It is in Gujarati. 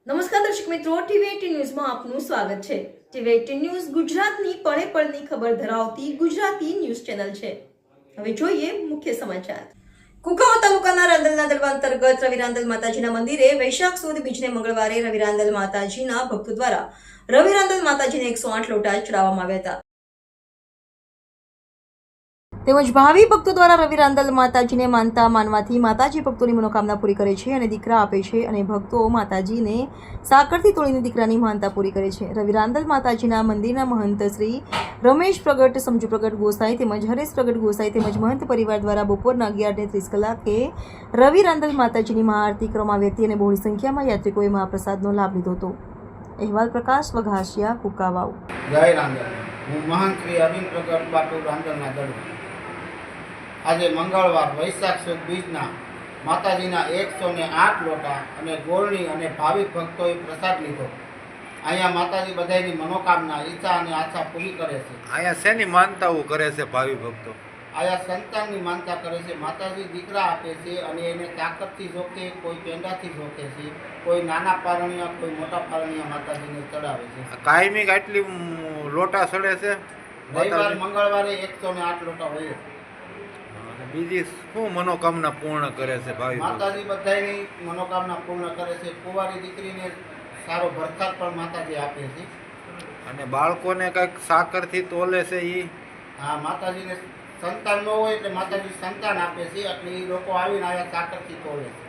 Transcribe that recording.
નમસ્કાર દર્શક મિત્રો, ટીવી18 ન્યૂઝમાં આપનું સ્વાગત છે। ટીવી18 ન્યૂઝ ગુજરાતની પળે પળની ખબર ધરાવતી ગુજરાતી ન્યૂઝ ચેનલ છે। હવે જોઈએ મુખ્ય સમાચાર। કુકાવા તાલુકાના રાંદલના દડવા અંતર્ગત રવિરાંદલ માતાજીના મંદિરે વૈશાખ સુદ બીજને મંગળવારે રવિરાંદલ માતાજીના ભક્તો દ્વારા રવિરાંદલ માતાજીને 108 લોટા ચડાવવામાં આવ્યા હતા। તેમજ ભાવિ ભક્તો દ્વારા રવિરાંદલ માતાજીને માનતા માનવાથી માતાજી ભક્તોની મનોકામના પૂરી કરે છે અને દીકરા આપે છે અને ભક્તો માતાજીને સાકરથી તોડીને દીકરાની માનતા પૂરી કરે છે। રવિરાંદલ માતાજીના મંદિરના મહંત શ્રી રમેશ પ્રગટ, સમજુ પ્રગટ ગોસાઈ તેમજ હરેશ પ્રગટ ગોસાઈ તેમજ મહંત પરિવાર દ્વારા બપોરના 11:30 કલાકે રવિરાંદલ માતાજીની મહાઆરતી કરવામાં આવી હતી અને બહોળી સંખ્યામાં યાત્રિકોએ મહાપ્રસાદનો લાભ લીધો હતો। અહેવાલ પ્રકાશ વઘાસિયા, કુકાવાવ। જય રાંદલ। હું મહંત શ્રી અરવિંદ પ્રગટ બાપુ રાંદલના દડવા। આજે મંગળવાર વૈશાખ સુદ બીજના માતાજીના 108 લોટા અને ગોળની અને ભાવિક ભક્તોએ પ્રસાદ લીધો। અહીંયા માતાજી બધાની મનોકામના, ઈચ્છા અને આશા પૂરી કરે છે। અહીંયા શેની માનતાઓ કરે છે ભાવિ ભક્તો? અહીંયા સંતાનની માનતા કરે છે। માતાજી દીકરા આપે છે અને એને તાકતથી જોકે, કોઈ પેંડાથી જોકે છે, કોઈ નાના પારણિયા, કોઈ મોટા પારણિયા માતાજીને ચડાવે છે। કાયમી આટલી લોટા સડે છે? રવિવાર મંગળવારે 108 લોટા હોય। બીજી શું મનોકામના પૂર્ણ કરે છે ભાવિ ભક્તો? માતાજી બધાની મનોકામના પૂર્ણ કરે છે। કુંવારી દીકરીને સારો ભરખાત પણ માતાજી આપે છે અને બાળકોને કંઈક સાકરથી તોલે છે એ? હા, માતાજીને સંતાન ન હોય એટલે માતાજી સંતાન આપે છે, એટલે એ લોકો આવીને આયા સાકરથી તોલે છે।